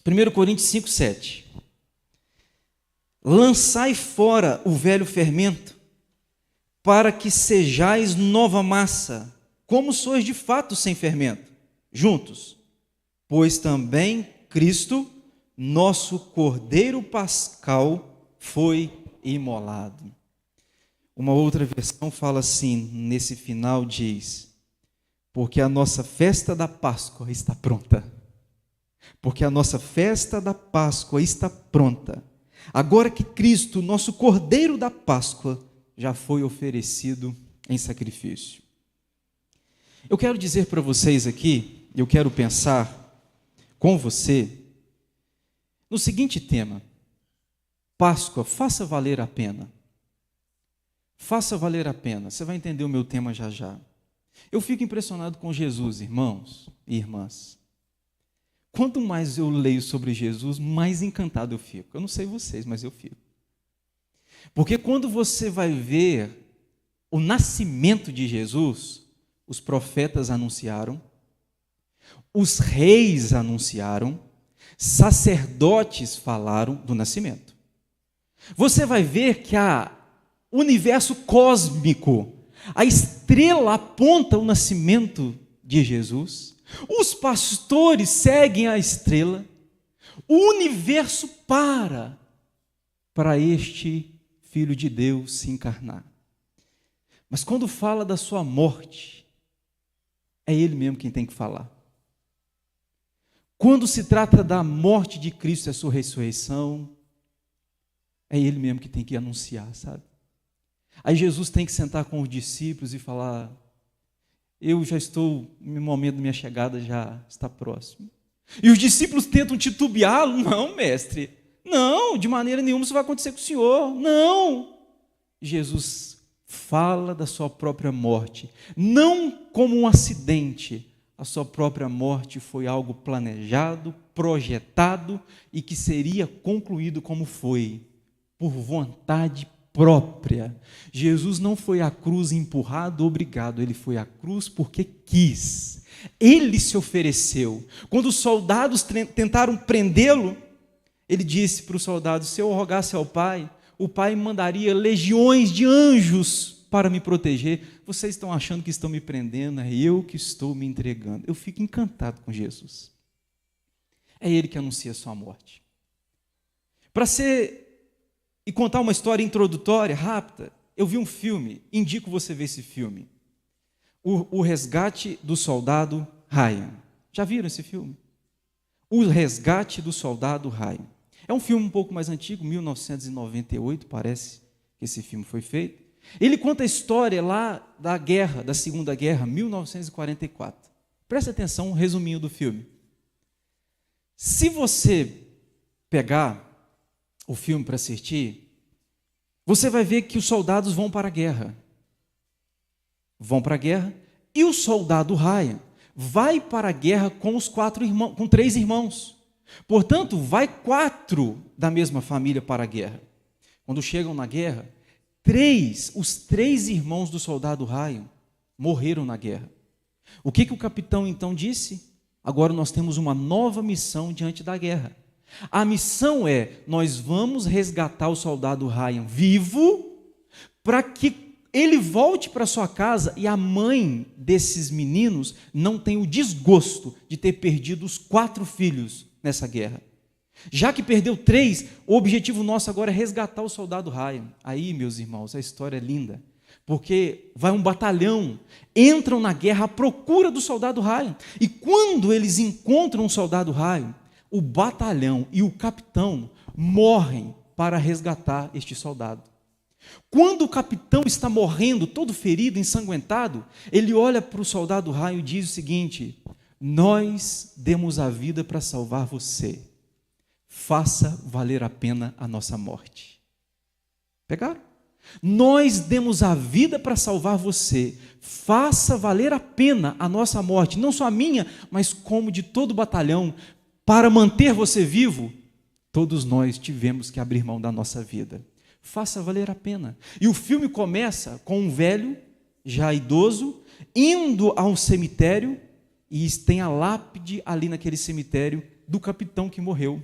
1 Coríntios 5:7. Lançai fora o velho fermento, para que sejais nova massa, como sois de fato sem fermento, juntos. Pois também Cristo, nosso Cordeiro Pascal, foi imolado. Uma outra versão fala assim, nesse final diz: porque a nossa festa da Páscoa está pronta. Porque a nossa festa da Páscoa está pronta. Agora que Cristo, nosso Cordeiro da Páscoa, já foi oferecido em sacrifício. Eu quero dizer para vocês aqui, eu quero pensar com você no seguinte tema: Páscoa, faça valer a pena. Faça valer a pena. Você vai entender o meu tema já já. Eu fico impressionado com Jesus, irmãos e irmãs. Quanto mais eu leio sobre Jesus, mais encantado eu fico. Eu não sei vocês, mas eu fico. Porque quando você vai ver o nascimento de Jesus, os profetas anunciaram, os reis anunciaram, sacerdotes falaram do nascimento. Você vai ver que o universo cósmico, a estrela aponta o nascimento de Jesus, os pastores seguem a estrela, o universo para este Filho de Deus se encarnar. Mas quando fala da sua morte, é Ele mesmo quem tem que falar. Quando se trata da morte de Cristo e a sua ressurreição, é Ele mesmo que tem que anunciar, sabe? Aí Jesus tem que sentar com os discípulos e falar: eu já estou, no momento da minha chegada já está próximo. E os discípulos tentam titubeá-lo: não, mestre, não, de maneira nenhuma isso vai acontecer com o Senhor, não. Jesus fala da sua própria morte, não como um acidente. A sua própria morte foi algo planejado, projetado e que seria concluído como foi, por vontade própria. Jesus não foi à cruz empurrado, obrigado, ele foi à cruz porque quis. Ele se ofereceu. Quando os soldados tentaram prendê-lo, ele disse para os soldados: se eu rogasse ao Pai, o Pai mandaria legiões de anjos para me proteger. Vocês estão achando que estão me prendendo, é eu que estou me entregando. Eu fico encantado com Jesus. É Ele que anuncia a sua morte. E contar uma história introdutória, rápida, eu vi um filme, indico você ver esse filme. O Resgate do Soldado Ryan. Já viram esse filme? O Resgate do Soldado Ryan. É um filme um pouco mais antigo, 1998, parece que esse filme foi feito. Ele conta a história lá da guerra, da Segunda Guerra, 1944. Presta atenção, um resuminho do filme. Se você pegar o filme para assistir, você vai ver que os soldados vão para a guerra. Vão para a guerra, e o soldado Ryan vai para a guerra com os 3 irmãos. Portanto, vai 4 da mesma família para a guerra. Quando chegam na guerra, os 3 irmãos do soldado Ryan morreram na guerra. O que o capitão então disse? Agora nós temos uma nova missão diante da guerra. A missão é: nós vamos resgatar o soldado Ryan vivo, para que ele volte para sua casa e a mãe desses meninos não tenha o desgosto de ter perdido os 4 filhos nessa guerra. Já que perdeu 3, o objetivo nosso agora é resgatar o soldado Ryan. Aí, meus irmãos, a história é linda, porque vai um batalhão, entram na guerra à procura do soldado Ryan, e quando eles encontram o soldado Ryan, o batalhão e o capitão morrem para resgatar este soldado. Quando o capitão está morrendo, todo ferido, ensanguentado, ele olha para o soldado Ryan e diz o seguinte: nós demos a vida para salvar você. Faça valer a pena a nossa morte. Pegaram? Nós demos a vida para salvar você. Faça valer a pena a nossa morte, não só a minha, mas como de todo o batalhão. Para manter você vivo, todos nós tivemos que abrir mão da nossa vida. Faça valer a pena. E o filme começa com um velho, já idoso, indo a um cemitério, e tem a lápide ali naquele cemitério do capitão que morreu.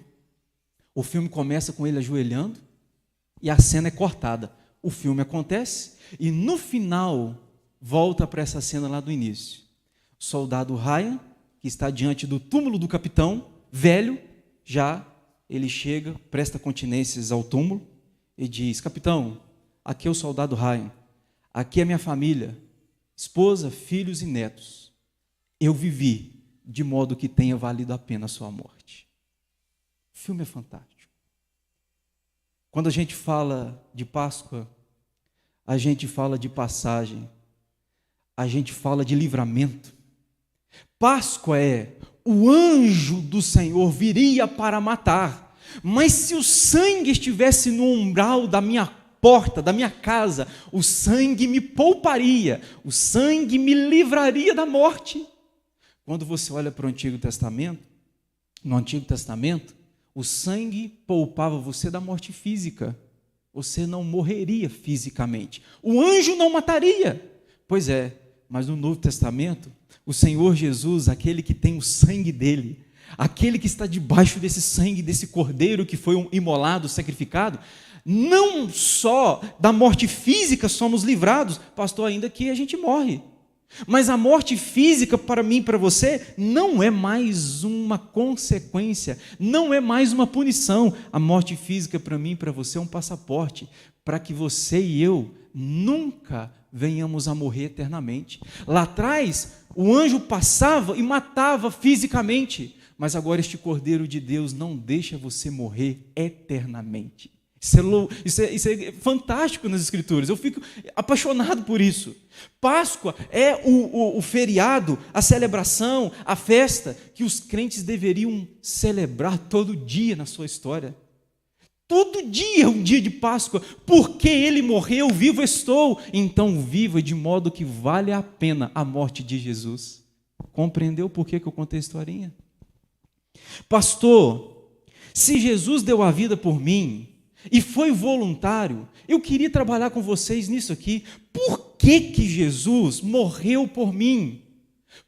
O filme começa com ele ajoelhando e a cena é cortada. O filme acontece e no final volta para essa cena lá do início. O soldado Ryan, que está diante do túmulo do capitão, velho, já ele chega, presta continências ao túmulo e diz: capitão, aqui é o soldado Ryan, aqui é minha família, esposa, filhos e netos. Eu vivi de modo que tenha valido a pena a sua morte. O filme é fantástico. Quando a gente fala de Páscoa, a gente fala de passagem, a gente fala de livramento. Páscoa é: o anjo do Senhor viria para matar, mas se o sangue estivesse no umbral da minha porta, da minha casa, o sangue me pouparia, o sangue me livraria da morte. Quando você olha para o Antigo Testamento, no Antigo Testamento, o sangue poupava você da morte física. Você não morreria fisicamente. O anjo não mataria. Pois é, mas no Novo Testamento, o Senhor Jesus, aquele que tem o sangue dele, aquele que está debaixo desse sangue, desse cordeiro que foi imolado, sacrificado, não só da morte física somos livrados, pastor, ainda que a gente morre. Mas a morte física para mim e para você não é mais uma consequência, não é mais uma punição. A morte física para mim e para você é um passaporte para que você e eu nunca venhamos a morrer eternamente. Lá atrás, o anjo passava e matava fisicamente, mas agora este Cordeiro de Deus não deixa você morrer eternamente. Isso é fantástico nas Escrituras, eu fico apaixonado por isso. Páscoa é o feriado, a celebração, a festa que os crentes deveriam celebrar todo dia na sua história. Todo dia é um dia de Páscoa, porque ele morreu, vivo estou, então viva de modo que vale a pena a morte de Jesus. Compreendeu por que eu contei a historinha? Pastor, se Jesus deu a vida por mim, e foi voluntário, eu queria trabalhar com vocês nisso aqui. Por que Jesus morreu por mim?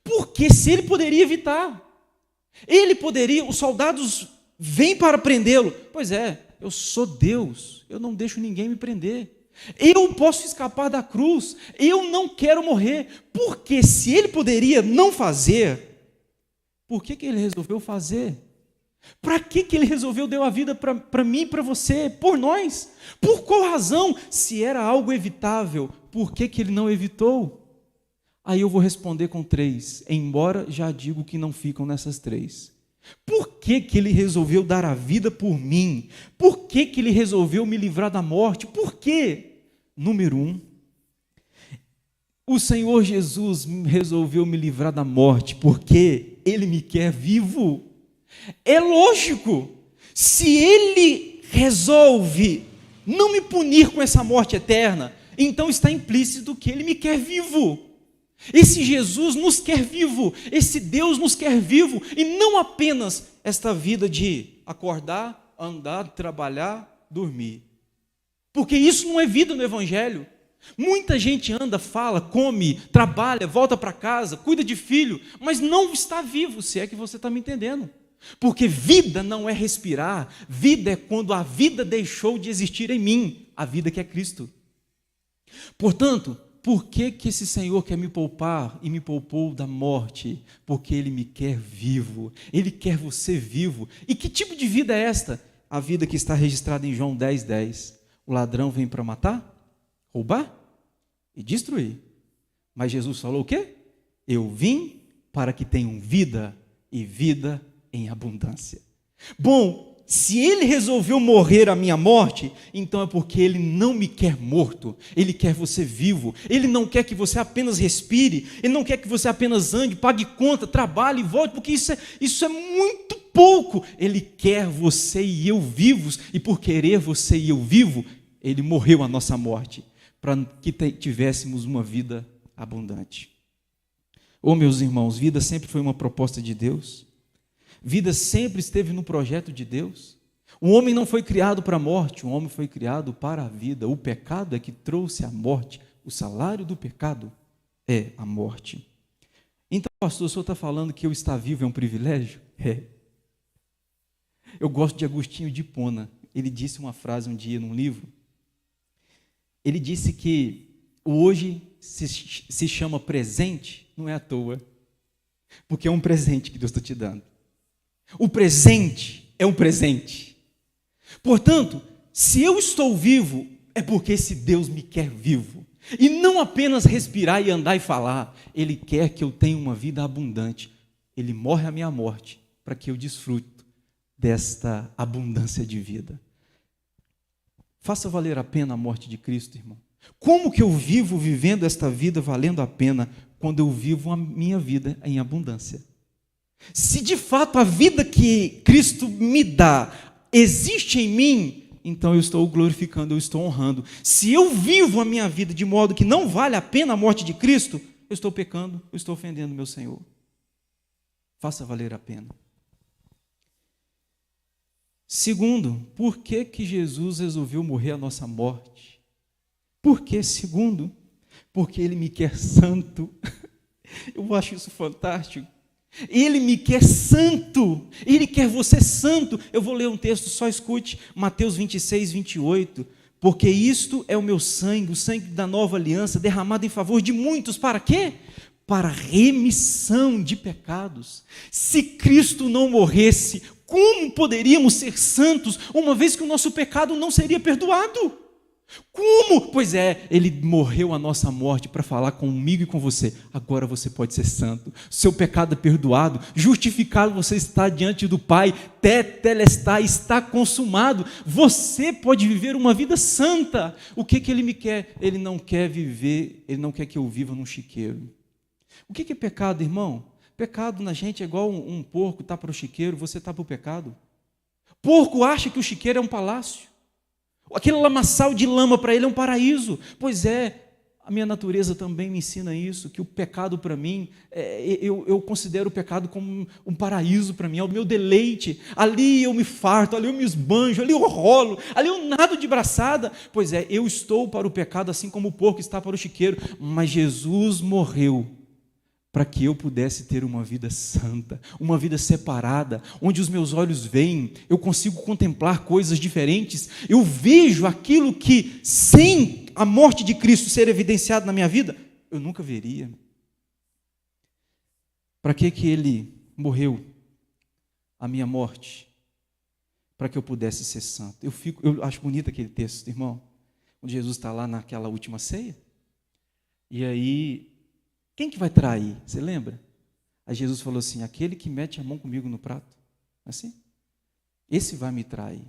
Porque se ele poderia evitar, ele poderia, os soldados vêm para prendê-lo. Pois é, eu sou Deus, eu não deixo ninguém me prender. Eu posso escapar da cruz, eu não quero morrer. Porque se ele poderia não fazer, por que ele resolveu fazer? Para que ele resolveu dar a vida para mim e para você, por nós? Por qual razão? Se era algo evitável, por que ele não evitou? Aí eu vou responder com 3, embora já digo que não ficam nessas 3. Por que ele resolveu dar a vida por mim? Por que ele resolveu me livrar da morte? Por quê? Número 1, o Senhor Jesus resolveu me livrar da morte porque ele me quer vivo. É lógico, se ele resolve não me punir com essa morte eterna, então está implícito que ele me quer vivo. Esse Jesus nos quer vivo, esse Deus nos quer vivo, e não apenas esta vida de acordar, andar, trabalhar, dormir. Porque isso não é vida no Evangelho. Muita gente anda, fala, come, trabalha, volta para casa, cuida de filho, mas não está vivo, se é que você está me entendendo. Porque vida não é respirar, vida é quando a vida deixou de existir em mim, a vida que é Cristo. Portanto, por que esse Senhor quer me poupar e me poupou da morte? Porque Ele me quer vivo, Ele quer você vivo. E que tipo de vida é esta? A vida que está registrada em João 10:10. O ladrão vem para matar, roubar e destruir. Mas Jesus falou o quê? Eu vim para que tenham vida e vida em abundância. Bom, se ele resolveu morrer a minha morte, então é porque ele não me quer morto, ele quer você vivo, ele não quer que você apenas respire, ele não quer que você apenas ande, pague conta, trabalhe e volte, porque isso é muito pouco. Ele quer você e eu vivos, e por querer você e eu vivo, ele morreu a nossa morte, para que tivéssemos uma vida abundante. Oh, meus irmãos, vida sempre foi uma proposta de Deus. Vida sempre esteve no projeto de Deus. O homem não foi criado para a morte, o homem foi criado para a vida. O pecado é que trouxe a morte. O salário do pecado é a morte. Então, pastor, o senhor está falando que eu estar vivo é um privilégio? É. Eu gosto de Agostinho de Hipona. Ele disse uma frase um dia num livro. Ele disse que o hoje se chama presente, não é à toa, porque é um presente que Deus está te dando. O presente é um presente. Portanto, se eu estou vivo, é porque esse Deus me quer vivo. E não apenas respirar e andar e falar. Ele quer que eu tenha uma vida abundante. Ele morre a minha morte para que eu desfrute desta abundância de vida. Faça valer a pena a morte de Cristo, irmão. Como que eu vivo vivendo esta vida valendo a pena quando eu vivo a minha vida em abundância? Se de fato a vida que Cristo me dá existe em mim, então eu estou glorificando, eu estou honrando. Se eu vivo a minha vida de modo que não vale a pena a morte de Cristo, eu estou pecando, eu estou ofendendo meu Senhor. Faça valer a pena. Segundo, por que que Jesus resolveu morrer a nossa morte? Por que? Segundo, porque Ele me quer santo. Eu acho isso fantástico. Ele me quer santo, Ele quer você santo. Eu vou ler um texto, só escute, Mateus 26, 28. Porque isto é o meu sangue, o sangue da nova aliança, derramado em favor de muitos. Para quê? Para remissão de pecados. Se Cristo não morresse, como poderíamos ser santos, uma vez que o nosso pecado não seria perdoado? Como? Pois é, Ele morreu a nossa morte para falar comigo e com você. Agora você pode ser santo. Seu pecado é perdoado, justificado, você está diante do Pai. Tetelestai, está consumado. Você pode viver uma vida santa. O que Ele me quer? Ele não quer viver, Ele não quer que eu viva num chiqueiro. O que é pecado, irmão? Pecado na gente é igual um porco está para o chiqueiro, você está para o pecado. Porco acha que o chiqueiro é um palácio. Aquele lamaçal de lama para ele é um paraíso. Pois é, a minha natureza também me ensina isso, que o pecado para mim, eu considero o pecado como um paraíso para mim, é o meu deleite. Ali eu me farto, ali eu me esbanjo, ali eu rolo, ali eu nado de braçada. Pois é, eu estou para o pecado assim como o porco está para o chiqueiro, mas Jesus morreu para que eu pudesse ter uma vida santa, uma vida separada, onde os meus olhos veem, eu consigo contemplar coisas diferentes, eu vejo aquilo que, sem a morte de Cristo ser evidenciado na minha vida, eu nunca veria. Para que Ele morreu a minha morte? Para que eu pudesse ser santo. Eu acho bonito aquele texto, irmão, quando Jesus está lá naquela última ceia, e aí, quem que vai trair? Você lembra? Aí Jesus falou assim, aquele que mete a mão comigo no prato, assim, esse vai me trair.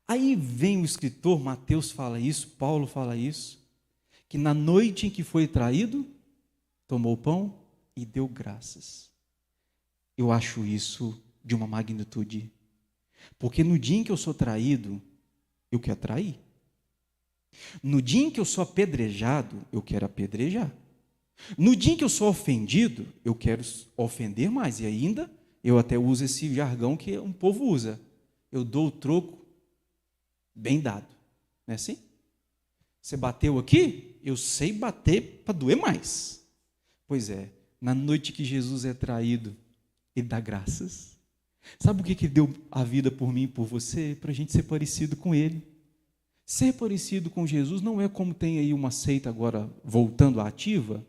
Aí vem o escritor, Mateus fala isso, Paulo fala isso, que na noite em que foi traído, tomou o pão e deu graças. Eu acho isso de uma magnitude, porque no dia em que eu sou traído, eu quero trair. No dia em que eu sou apedrejado, eu quero apedrejar. No dia em que eu sou ofendido, eu quero ofender mais. E ainda, eu até uso esse jargão que um povo usa. Eu dou o troco bem dado. Não é assim? Você bateu aqui, eu sei bater para doer mais. Pois é, na noite que Jesus é traído, Ele dá graças. Sabe o que Ele deu a vida por mim e por você? Para a gente ser parecido com Ele. Ser parecido com Jesus não é como tem aí uma seita agora voltando à ativa,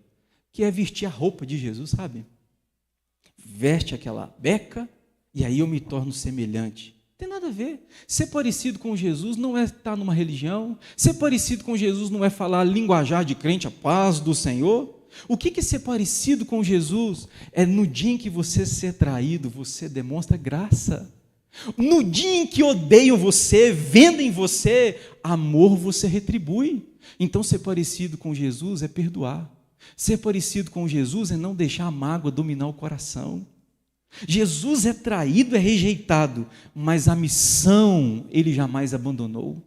que é vestir a roupa de Jesus, sabe? Veste aquela beca e aí eu me torno semelhante. Não tem nada a ver. Ser parecido com Jesus não é estar numa religião. Ser parecido com Jesus não é falar linguajar de crente, a paz do Senhor. O que é ser parecido com Jesus? É no dia em que você ser traído, você demonstra graça. No dia em que odeiam você, vendem você, amor você retribui. Então ser parecido com Jesus é perdoar. Ser parecido com Jesus é não deixar a mágoa dominar o coração. Jesus é traído, é rejeitado, mas a missão Ele jamais abandonou.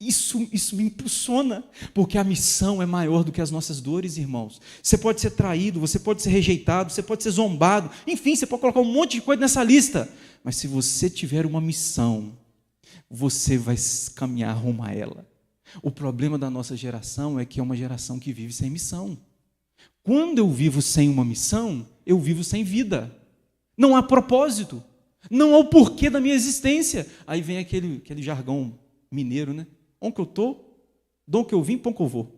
Isso me impulsiona, porque a missão é maior do que as nossas dores, irmãos. Você pode ser traído, você pode ser rejeitado, você pode ser zombado, enfim, você pode colocar um monte de coisa nessa lista, mas se você tiver uma missão, você vai caminhar rumo a ela. O problema da nossa geração é que é uma geração que vive sem missão. Quando eu vivo sem uma missão, eu vivo sem vida. Não há propósito. não há o porquê da minha existência. Aí vem aquele jargão mineiro, né? Onde que eu estou, de onde que eu vim, para onde que eu vou.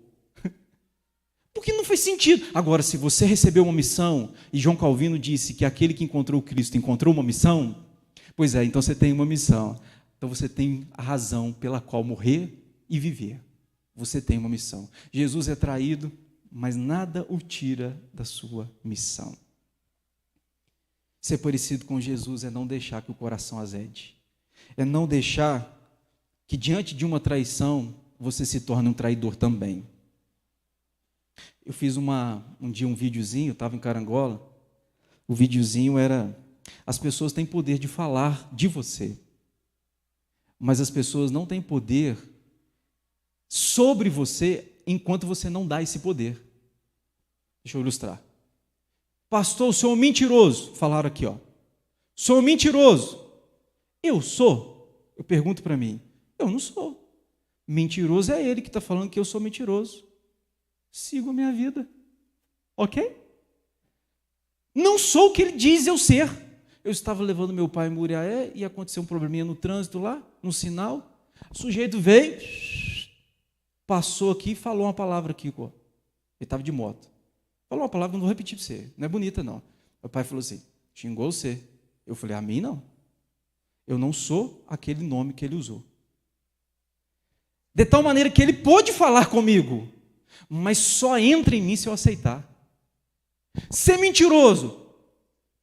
Porque não faz sentido. Agora, se você recebeu uma missão, e João Calvino disse que aquele que encontrou Cristo encontrou uma missão, pois é, então você tem uma missão. Então você tem a razão pela qual morrer e viver. Você tem uma missão. Jesus é traído, mas nada o tira da sua missão. Ser parecido com Jesus é não deixar que o coração azede. É não deixar que diante de uma traição você se torne um traidor também. Eu fiz um dia um videozinho, eu estava em Carangola. O videozinho era: as pessoas têm poder de falar de você, mas as pessoas não têm poder sobre você enquanto você não dá esse poder. Deixa eu ilustrar. Pastor, o senhor é um mentiroso. Falaram aqui, ó. Sou um mentiroso. Eu sou? Eu pergunto para mim. Eu não sou. Mentiroso é ele que está falando que eu sou mentiroso. Sigo a minha vida. Ok? Não sou o que ele diz eu ser. Eu estava levando meu pai em Muriaé e aconteceu um probleminha no trânsito lá, no sinal. O sujeito veio, passou aqui e falou uma palavra aqui. Ele estava de moto. Falou uma palavra, não vou repetir para você. Não é bonita, não. Meu pai falou assim: xingou você. Eu falei: a mim não. Eu não sou aquele nome que ele usou. De tal maneira que ele pôde falar comigo, mas só entra em mim se eu aceitar. Ser mentiroso.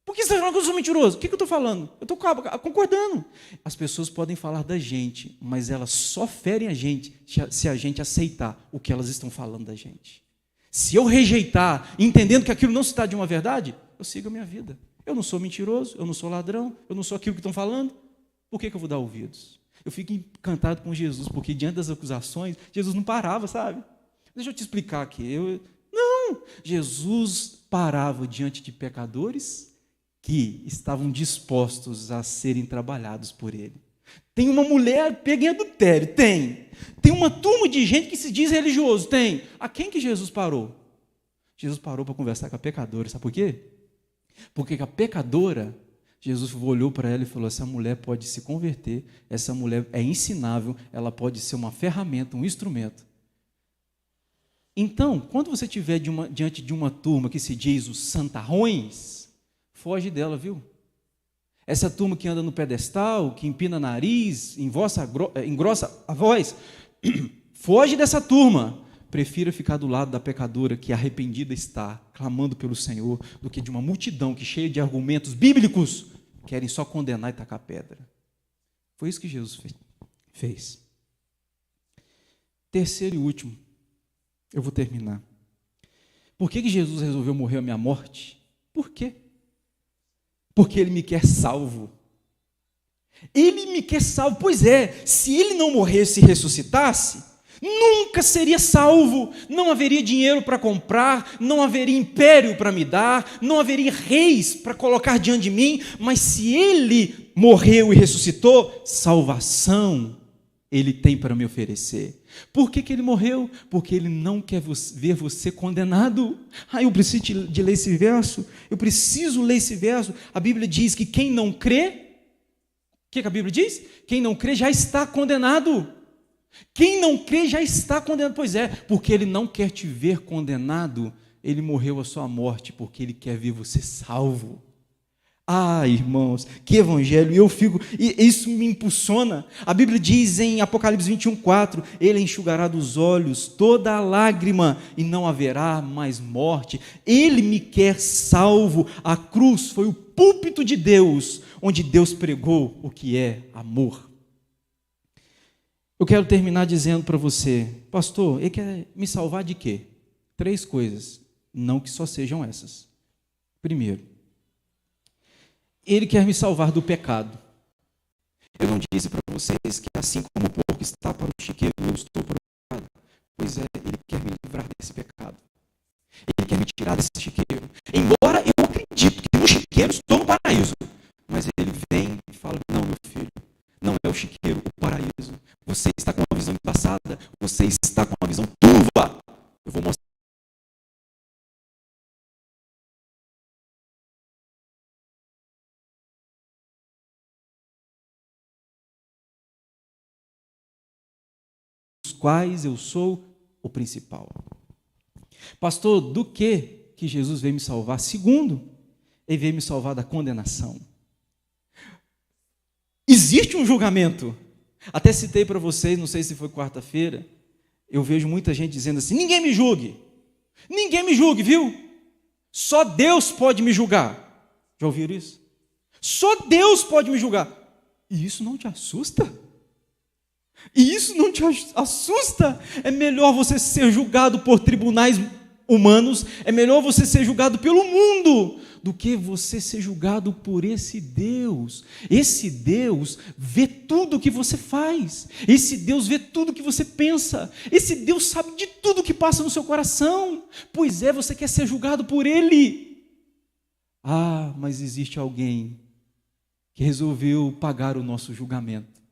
Por que você está falando que eu sou mentiroso? O que eu estou falando? Eu estou concordando. As pessoas podem falar da gente, mas elas só ferem a gente se a gente aceitar o que elas estão falando da gente. Se eu rejeitar, entendendo que aquilo não se trata de uma verdade, eu sigo a minha vida. Eu não sou mentiroso, eu não sou ladrão, eu não sou aquilo que estão falando. Por que eu vou dar ouvidos? Eu fico encantado com Jesus, porque diante das acusações, Jesus não parava, sabe? Deixa eu te explicar aqui. Não, Jesus parava diante de pecadores que estavam dispostos a serem trabalhados por ele. Tem uma mulher pega em adultério? Tem. Tem uma turma de gente que se diz religioso? Tem. A quem que Jesus parou? Jesus parou para conversar com a pecadora. Sabe por quê? Porque a pecadora, Jesus olhou para ela e falou: essa mulher pode se converter, essa mulher é ensinável, ela pode ser uma ferramenta, um instrumento. Então, quando você estiver diante de uma turma que se diz os santarrões, foge dela, viu? Essa turma que anda no pedestal, que empina nariz, engrossa a voz, foge dessa turma. Prefira ficar do lado da pecadora que arrependida está, clamando pelo Senhor, do que de uma multidão que, cheia de argumentos bíblicos, querem só condenar e tacar pedra. Foi isso que Jesus fez. Terceiro e último, eu vou terminar. Por que Jesus resolveu morrer a minha morte? Por quê? Porque Ele me quer salvo. Ele me quer salvo. Pois é, se Ele não morresse e ressuscitasse, nunca seria salvo. Não haveria dinheiro para comprar, não haveria império para me dar, não haveria reis para colocar diante de mim. Mas se Ele morreu e ressuscitou, salvação Ele tem para me oferecer. Por que Ele morreu? Porque Ele não quer ver você condenado. Eu preciso de ler esse verso. Eu preciso ler esse verso. A Bíblia diz que quem não crê, o que a Bíblia diz? Quem não crê já está condenado. Quem não crê já está condenado. Pois é, porque Ele não quer te ver condenado, Ele morreu a sua morte, porque Ele quer ver você salvo. Irmãos, que evangelho, e isso me impulsiona. A Bíblia diz em Apocalipse 21:4, Ele enxugará dos olhos toda a lágrima e não haverá mais morte. Ele me quer salvo. A cruz foi o púlpito de Deus, onde Deus pregou o que é amor. Eu quero terminar dizendo para você: pastor, Ele quer me salvar de quê? 3 coisas, não que só sejam essas. Primeiro, Ele quer me salvar do pecado. Eu não disse para vocês que assim como o porco está para o chiqueiro, eu estou para o pecado. Pois é, Ele quer me livrar desse pecado. Ele quer me tirar desse chiqueiro. Embora eu acredito que no chiqueiro estou no paraíso. Mas Ele vem e fala: não, meu filho, não é o chiqueiro, o paraíso. Você está com uma visão embaçada, você está com uma visão turva. Eu vou mostrar. quais eu sou o principal. Pastor, do que Jesus veio me salvar? Segundo, ele veio me salvar da condenação. Existe um julgamento. Até citei para vocês, não sei se foi quarta-feira, eu vejo muita gente dizendo assim: ninguém me julgue, viu? Só Deus pode me julgar. Já ouviram isso? Só Deus pode me julgar. E isso não te assusta? E isso não te assusta? É melhor você ser julgado por tribunais humanos, é melhor você ser julgado pelo mundo, do que você ser julgado por esse Deus. Esse Deus vê tudo o que você faz, esse Deus vê tudo o que você pensa, esse Deus sabe de tudo que passa no seu coração. Pois é, você quer ser julgado por Ele. Ah, mas existe alguém que resolveu pagar o nosso julgamento.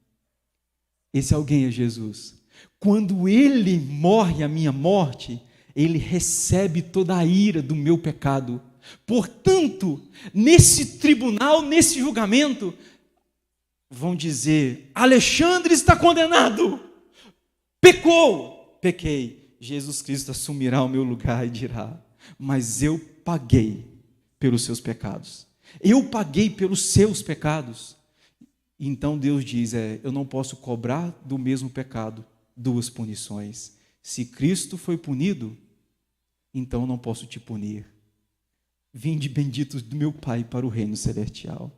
Esse alguém é Jesus. Quando Ele morre a minha morte, Ele recebe toda a ira do meu pecado. Portanto, nesse tribunal, nesse julgamento, vão dizer: Alexandre está condenado, pecou, pequei. Jesus Cristo assumirá o meu lugar e dirá: mas eu paguei pelos seus pecados, eu paguei pelos seus pecados. Então Deus diz: eu não posso cobrar do mesmo pecado duas punições. Se Cristo foi punido, então eu não posso te punir. Vinde benditos do meu Pai para o reino celestial.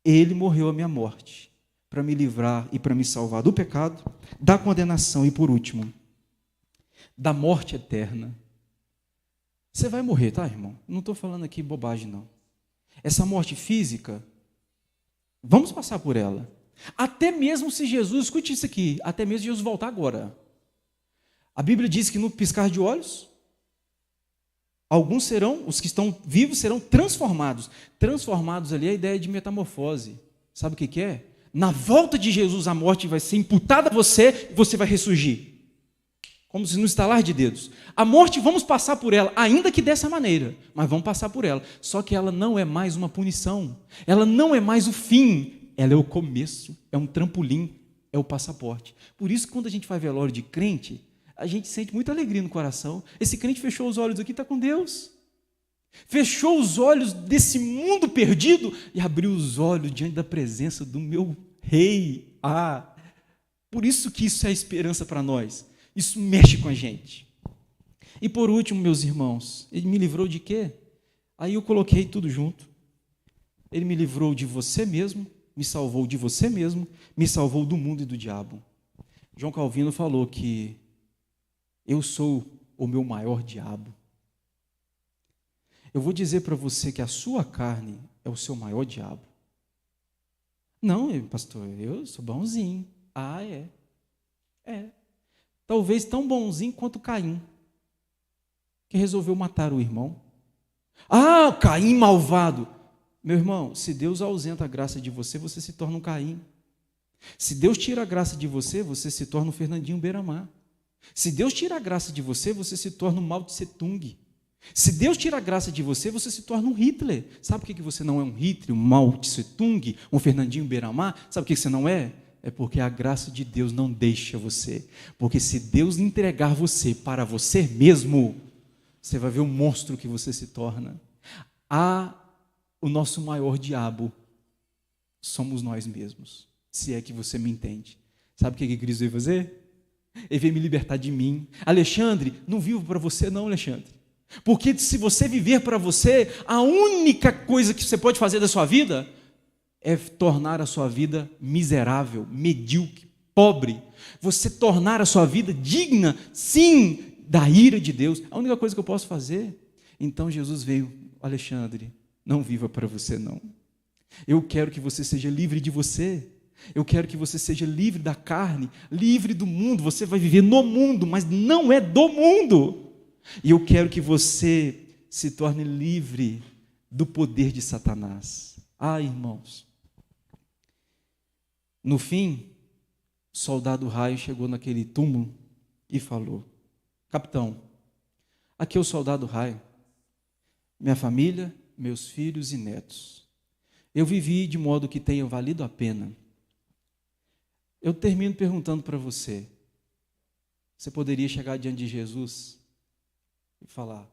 Ele morreu a minha morte para me livrar e para me salvar do pecado, da condenação e, por último, da morte eterna. Você vai morrer, tá, irmão? Não estou falando aqui bobagem, não. Essa morte física, vamos passar por ela. Até mesmo se Jesus, escute isso aqui, até mesmo se Jesus voltar agora. A Bíblia diz que no piscar de olhos, alguns serão, os que estão vivos serão transformados. Transformados ali é a ideia de metamorfose. Sabe o que é? Na volta de Jesus, a morte vai ser imputada a você e você vai ressurgir. Como se no estalar de dedos. A morte, vamos passar por ela, ainda que dessa maneira, mas vamos passar por ela. Só que ela não é mais uma punição. Ela não é mais o fim. Ela é o começo, é um trampolim, é o passaporte. Por isso, quando a gente faz velório de crente, a gente sente muita alegria no coração. Esse crente fechou os olhos aqui, está com Deus. Fechou os olhos desse mundo perdido e abriu os olhos diante da presença do meu rei. Por isso que isso é esperança para nós. Isso mexe com a gente. E por último, meus irmãos, ele me livrou de quê? Aí eu coloquei tudo junto. Ele me livrou de você mesmo, me salvou de você mesmo, me salvou do mundo e do diabo. João Calvino falou que eu sou o meu maior diabo. Eu vou dizer para você que a sua carne é o seu maior diabo. Não, pastor, eu sou bonzinho. É. Talvez tão bonzinho quanto Caim, que resolveu matar o irmão. Caim malvado. Meu irmão, se Deus ausenta a graça de você, você se torna um Caim. Se Deus tira a graça de você, você se torna um Fernandinho Beiramar. Se Deus tira a graça de você, você se torna um Mao Tse Tung. Se Deus tira a graça de você, você se torna um Hitler. Sabe por que você não é um Hitler, um Mao Tse Tung, um Fernandinho Beiramar? Sabe por que você não é? É porque a graça de Deus não deixa você. Porque se Deus entregar você para você mesmo, você vai ver o monstro que você se torna. O nosso maior diabo somos nós mesmos, se é que você me entende. Sabe o que Cristo veio fazer? Ele veio me libertar de mim. Alexandre, não vivo para você não, Alexandre. Porque se você viver para você, a única coisa que você pode fazer da sua vida é tornar a sua vida miserável, medíocre, pobre. Você tornar a sua vida digna, sim, da ira de Deus. A única coisa que eu posso fazer. Então Jesus veio: Alexandre, não viva para você não. Eu quero que você seja livre de você. Eu quero que você seja livre da carne, livre do mundo. Você vai viver no mundo, mas não é do mundo. E eu quero que você se torne livre do poder de Satanás. Irmãos, no fim, o soldado Raio chegou naquele túmulo e falou: capitão, aqui é o soldado Raio, minha família, meus filhos e netos. Eu vivi de modo que tenha valido a pena. Eu termino perguntando para você: Você poderia chegar diante de Jesus e falar: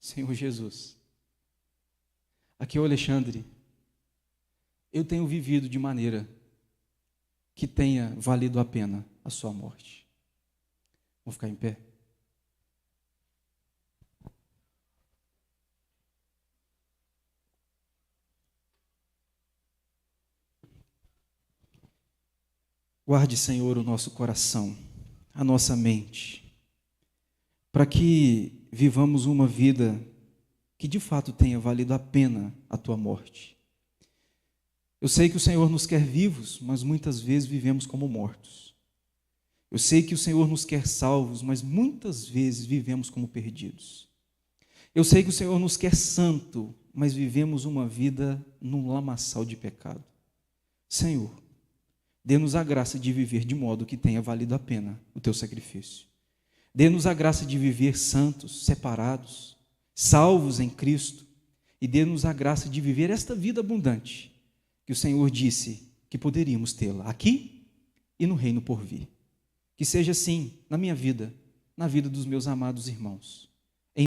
Senhor Jesus, aqui é o Alexandre, eu tenho vivido de maneira que tenha valido a pena a sua morte. Vamos ficar em pé? Guarde, Senhor, o nosso coração, a nossa mente, para que vivamos uma vida que de fato tenha valido a pena a tua morte. Eu sei que o Senhor nos quer vivos, mas muitas vezes vivemos como mortos. Eu sei que o Senhor nos quer salvos, mas muitas vezes vivemos como perdidos. Eu sei que o Senhor nos quer santo, mas vivemos uma vida num lamaçal de pecado. Senhor, dê-nos a graça de viver de modo que tenha valido a pena o teu sacrifício. Dê-nos a graça de viver santos, separados, salvos em Cristo, e dê-nos a graça de viver esta vida abundante que o Senhor disse que poderíamos tê-la aqui e no reino por vir. Que seja assim na minha vida, na vida dos meus amados irmãos.